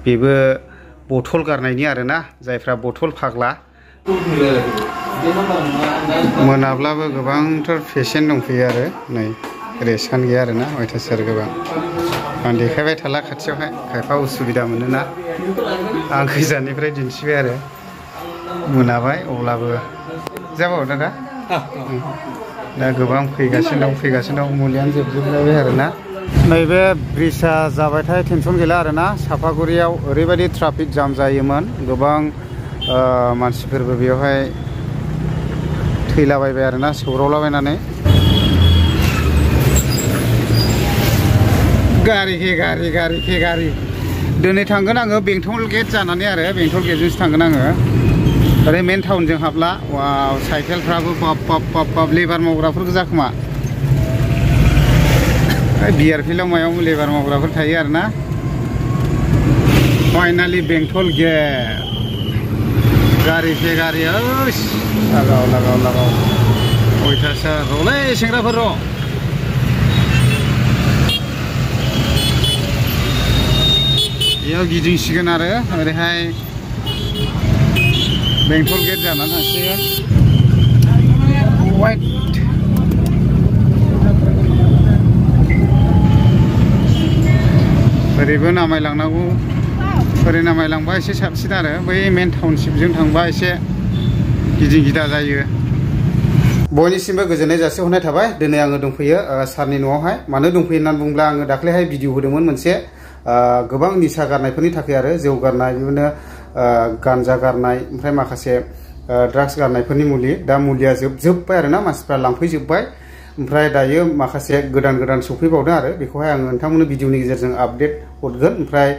बेबो बथल गारनायनि आरोना जायफ्रा बथल फाग्ला मोनाब्लाबो गोबांथार पेसेन्ट दंफैयो आरो नै रेसान गैया आरोना अयथासार गोबां आं देखायबाय थाला खाथियावहाय खायफा उसुबिदा मोनोना आं गोजाननिफ्राय दिन्थिबाय आरो मोनाबाय अब्लाबो जाबाव दादा दा गोबां फैगासिनो दं मुलियानो जोबजोबलायबाय आरोना नैबे ब्रिजआ जाबायथाय टेनसन गैला आरोना सापागुरियाव ओरैबायदि ट्राफिक जाम जायोमोन गोबां मानसिफोरबो बेवहाय थैलाबायबाय आरोना सौग्रावलाबायनानै गारि दिनै थांगोन आङो बेंटल गेट जानानै आरो बेंटल गेटजोंसो थांगोन आङो ओरै मेन टाउनजों हाबला वाव साइकेलफ्राबो बाब लेबार मावग्राफोर गोजा खोमा बिआरपिएलआव मायाव लेबार मावग्राफोर थायो आरोना फाइनालि बेंटल गेट गारि लागाव अयथासार र'लै सेंग्राफोर र' बेयाव गिदिंसिगोन आरो ओरैहाय बेंटल गेट जानानै थांसिगोन ओरैबो नामायलांनांगौ ओरै नामायलांबा एसे साबसिन आरो बै मेन टाउनशिपजों थांबा एसे गिदिं गिदा जायो बयनिसिमबो गोजोननाय जासिहरनाय थाबाय दिनै आङो दंफैयो सारनि न'आवहाय मानो दंफैयो होननानै बुङोब्ला आङो दाख्लैहाय भिडिअ होदोंमोन मोनसे गोबां निसा गारनायफोरनि थाखाय आरो जौ गारनाय बिदिनो गान्जा गारनाय ओमफ्राय माखासे ड्राग्स गारनायफोरनि मुलि दा मुलिया जोबजोब्बाय आरोना मानसिफ्रा लांफैजोब्बाय ओमफ्राय दायो माखासे गोदान सफैबावदों आरो बेखौहाय आङो नोंथांमोननो भिडिअनि गेजेरजों आपडेट हरगोन ओमफ्राय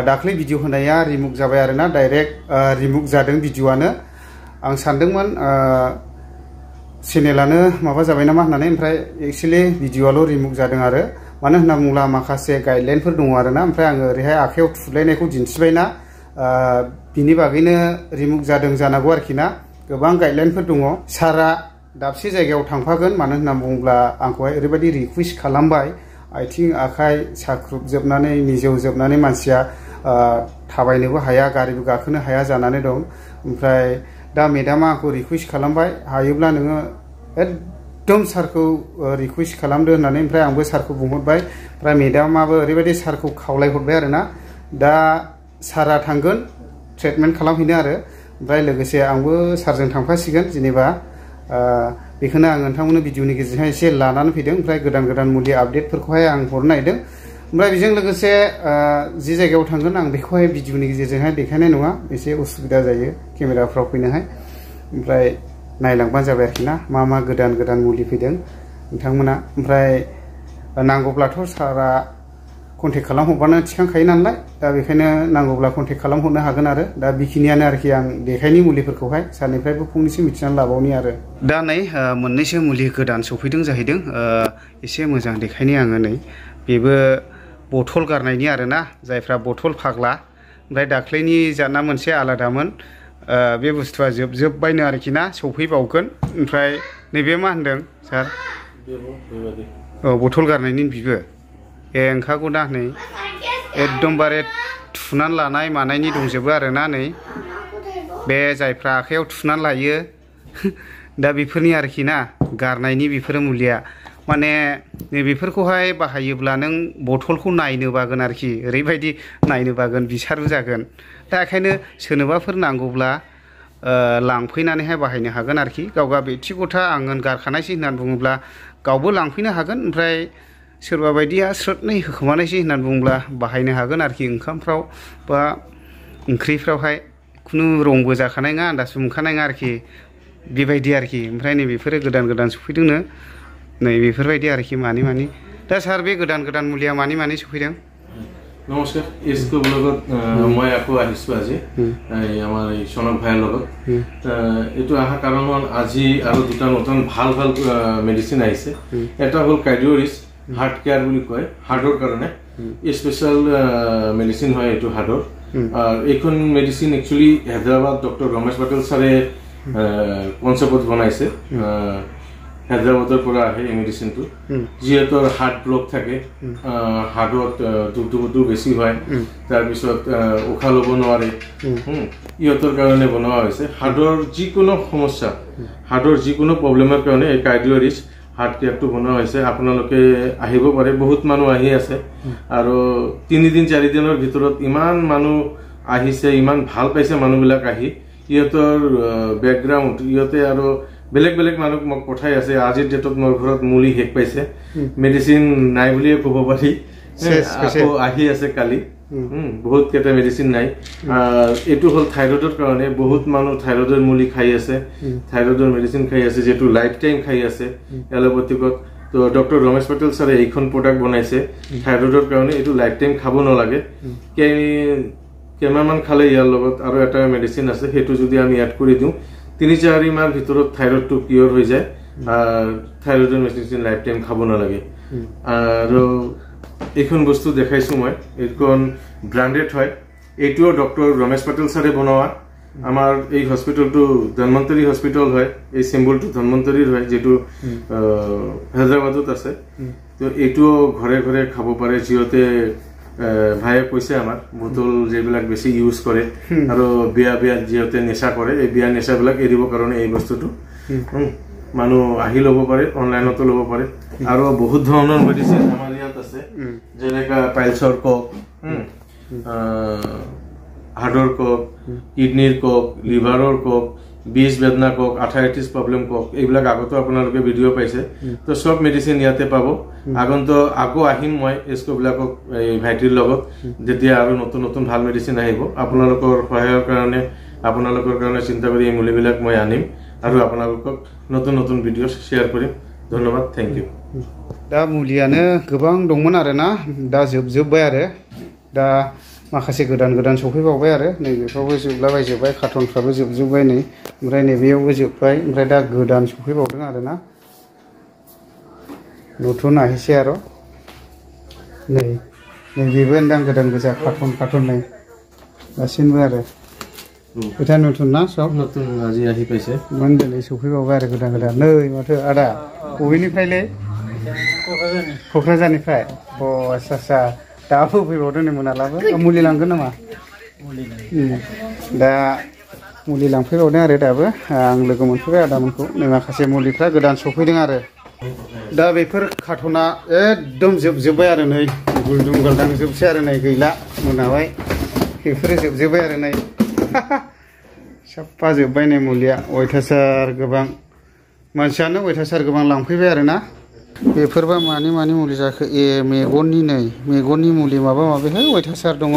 दाख्लै भिडिअ होनाया रिमुभ जाबाय आरोना डाइरेक्ट रिमुभ जादों भिडिअआनो आं सानदोंमोन चेनेलानो माबा जाबाय नामा होननानै ओमफ्राय एक्चुअलि भिडिअआल' रिमुभ जादों आरो मानो होनना बुङोब्ला माखासे गाइडलाइनफोर दङ आरोना ओमफ्राय आङो ओरैहाय आखायाव थुलायनायखौ दिन्थिबायना बिनि बागैनो रिमुभ जादों जानांगौ आरोखि ना गोबां गाइडलाइनफोर दङ सारा दाबसे जायगायाव थांफागोन मानो होनना बुङोब्ला आंखौहाय ओरैबायदि रिकुवेस्ट खालामबाय आथिं आखाइ साख्रुबजोबनानै मिजौजोबनानै मानसिया थाबायनोबो हाया गारिबो गाखोनो हाया जानानै दं ओमफ्राय दा मेडामा आंखौ रिकुवेस्ट खालामबाय हायोब्ला नोङो एकदम सारखौ रिकुवेस्ट खालामदो होननानै ओमफ्राय आंबो सारखौ बुंहरबाय ओमफ्राय मेडामाबो ओरैबायदि सारखौ खावलायहरबाय आरोना दा सारा थांगोन ट्रिटमेन्ट खालामहैनो आरो ओमफ्राय लोगोसे आंबो सारजों थांफासिगोन जेनेबा बेखौनो आं नोंथांमोननो भिडिअनि गेजेरजोंहाय एसे लानानै फैदों ओमफ्राय गोदान मुलि आपडेटफोरखौहाय आं हरनो नागिरदों ओमफ्राय बेजों लोगोसे जि जायगायाव थांगोन आं बेखौहाय भिडिअनि गेजेरजोंहाय देखायनाय नङा एसे उसुबिदा जायो केमेराफ्राव फैनोहाय ओमफ्राय नायलांबानो जाबाय आरोखि ना मा गोदान मुलि फैदों नोंथांमोना ओमफ्राय नांगौब्लाथ' सारा कन्टेक्ट खालामहरबानो थिखांखायो नालाय दा बेखायनो नांगौब्ला कन्टेक्ट खालामहरनो हागोन आरो दा बेखिनियानो आरोखि आं देखायनि मुलिफोरखौहाय सारनिफ्रायबो फंनैसो मिथिनानै लाबावनि आरो दा नै मोननैसो मुलि गोदान सफैदों जाहैदों एसे मोजां देखायनि आङो नै बेबो बथल गारनायनि आरोना जायफ्रा बथल फाग्ला ओमफ्राय दाख्लैनि जाना मोनसे आलादामोन बे बुस्थुआ जोबजोब्बायनो आरोखि ना सफैबावगोन ओमफ्राय नैबे मा होनदों सार औ बथल गारनायनि बिबो ओंखारगौ दा नै एकदमबारे थुनानै लानाय मानायनि दंजोबो आरोना नै बे जायफ्रा आखायाव थुनानै लायो दा बेफोरनि आरोखि ना गारनायनि बेफोरो मुलिया माने बेफोरखौहाय बाहायोब्ला नों बथलखौ नायनो बागोन आरोखि ओरैबायदि नायनो बागोन बिसारबो जागोन दा ओंखायनो सोरनोबाफोर नांगौब्ला लांफैनानैहाय बाहायनो हागोन आरोखि गावगा बेक्तिगथा आङो गारखानायसै होननानै बुङोब्ला गावबो लांफैनो हागोन ओमफ्राय सोरबा बायदिया स्रोदनै होखोमानायसै होननानै बुङोब्ला बाहायनो हागोन आरोखि ओंखामफ्राव बा ओंख्रिफ्रावहाय खुनु रंबो जाखानाय नङा आन्दाजबो मोनखानाय नङा आरोखि बेबायदि आरोखि ओमफ्राय नै बेफोरो गोदान सफैदोंनो नै बेफोरबायदि आरोखि मानि दा सार बे गोदान मुलिया मानि सफैदों নমস্কাৰ ইসকো লগত মই আকৌ আহিছোঁ আজি আমাৰ এই সনক ভাইৰ লগত এইটো অহা কাৰণ হ'ল আজি আৰু দুটা নতুন ভাল মেডিচিন আহিছে এটা হ'ল কাৰ্ডিঅ'ৰিছ হাৰ্ট কেয়াৰ বুলি কয় হাৰ্টৰ কাৰণে স্পেচিয়েল মেডিচিন হয় এইটো হাৰ্টৰ এইখন medicine actually Hyderabad doctor Ramesh Patel ছাৰে কনচেপ্টত বনাইছে হায়দৰাবাদৰ পৰা আহে এই মেডিচিনটো যিহেতু হাৰ্ট ব্লক থাকে হাৰ্টত দুখটো বেছি হয় তাৰপিছত উশাহ ল'ব নোৱাৰে ইহঁতৰ কাৰণে বনোৱা হৈছে হাৰ্টৰ যিকোনো সমস্যা হাৰ্টৰ যিকোনো প্ৰব্লেমৰ কাৰণে এই কাৰ্ডিঅ' ৰিচ হাৰ্ট কেয়াৰটো বনোৱা হৈছে আপোনালোকে আহিব পাৰে বহুত মানুহ আহি আছে আৰু 3 দিন 4 দিনৰ ভিতৰত ইমান মানুহ আহিছে ইমান ভাল পাইছে মানুহবিলাক আহি ইহঁতৰ বেকগ্ৰাউণ্ড ইহঁতে আৰু বেলেগ বেলেগ মানুহ মোক পঠাই আছে আজিৰ ডেটত মোৰ ঘৰত মুলি শেষ পাইছে মেডিচিন নাই বুলিয়ে ক'ব পাৰি আকৌ আহি আছে কালি বহুত কেইটা মেডিচিন নাই এইটো হ'ল থাইৰয়ডৰ কাৰণে বহুত মানুহ থাইৰয়ডৰ মুলি খাই আছে থাইৰয়ডৰ মেডিচিন খাই আছে যেটো লাইফ টাইম খাই আছে এলোপেথিকত তো ডক্টৰ ৰমেশ পটেল ছাৰে এইখন প্ৰডাক্ট বনাইছে থাইৰয়ডৰ কাৰণে এইটো লাইফ টাইম খাব নালাগে কেইমাহমান খালে ইয়াৰ লগত আৰু এটা মেডিচিন আছে সেইটো যদি আমি এড কৰি দিওঁ 3-4 মাহৰ ভিতৰত থাইৰয়ডটো কিয়ৰ হৈ যায় থাইৰয়ডৰ মেডিচিন লাইফ টাইম খাব নালাগে আৰু এইখন বস্তু দেখাইছো মই এইখন ব্ৰ্যান্ডেড হয় এইটোও ডক্টৰ ৰমেশ পটেল ছাৰে বনোৱা আমাৰ এই হস্পিটেলটো ধন্বন্তৰী হস্পিটেল হয় এই সিম্বলটো ধন্বন্তৰীৰ হয় যেটো হায়দৰাবাদত আছে তো এইটো ঘৰে ঘৰে খাব পাৰে যিহতে ভাইয়ে কৈছে আমাৰ বোতল যেবিলাক বেছি ইউজ কৰে আৰু বিয়া যিহতে নেশা কৰে এই বিয়া নেশাবিলাক এৰিব কাৰণে এই বস্তুটো মানুহ আহি ল'ব পাৰে অনলাইনতো ল'ব পাৰে আৰু বহুত ধৰণৰ মেডিচিন আমাৰ ইয়াত আছে যেনেকা পাইলছৰ কক হাৰ্টৰ কক কিডনিৰ কক লিভাৰৰ কক বিষ বেদনা কক আৰ্থ্ৰাইটিছ প্ৰব্লেম কক এইবিলাক আগতো আপোনালোকে ভিডিঅ' পাইছে তো সব মেডিচিন ইয়াতে পাব আকৌ আহিম মই এসকোবিলাকক এই ভাইটিৰ লগত যেতিয়া আৰু নতুন নতুন ভাল মেডিচিন আহিব আপোনালোকৰ সহায়ৰ কাৰণে আপোনালোকৰ কাৰণে চিন্তা কৰি এই মুলিবিলাক মই আনিম আৰু আপোনালোকক নতুন নতুন ভিডিঅ' শ্বেয়াৰ কৰিম ধন্যবাদ থ্যাংক ইউ दा मुलियानो गोबां दंमोन आरोना दा जोबजोबबाय आरो दा माखासे गोदान गोदान सफैबावबाय आरो नै बेफोरावबो जोबलाबायजोबबाय कार्टनफ्राबो जोबजोबबाय नै ओमफ्राय नैबेयावबो जोबबाय ओमफ्राय दा गोदान सफैबावदों आरोना नতুন আহিছে आरो नैबेबो नोंदां गोदान गोजा कार्टन नै गासिनबो आरो এটা নতুন না সব নতুন আজি আহি পাইছে মন্ডলে সফैबावबाय आरो गोदान गोदान नै माथो आदा बबेनिफ्रायलै क'क्राझारनिफ्राय आच्छा दाबो फैबावदों नै मोनालाबो मुलि लांगोन नामा दा मुलि लांफैबावदों आरो दाबो आं लोगो मोनफैबाय आदामोनखौ नै माखासे मुलिफ्रा गोदान सफैदों आरो दा बेफोर कार्टना एकदम जोबजोबबाय आरो नै गुलदुं गालदां जोबसै आरो नै गैला मोनाबाय बेफोरो जोबजोबबाय आरो नै साफा जोबबाय नै मुलिया अयथासार गोबां मानसियानो अयथासार गोबां लांफैबाय आरोना बेफोरबा मानि मुलि जाखो मेगननि नै मेगननि मुलि माबा माबि अयथासार दङ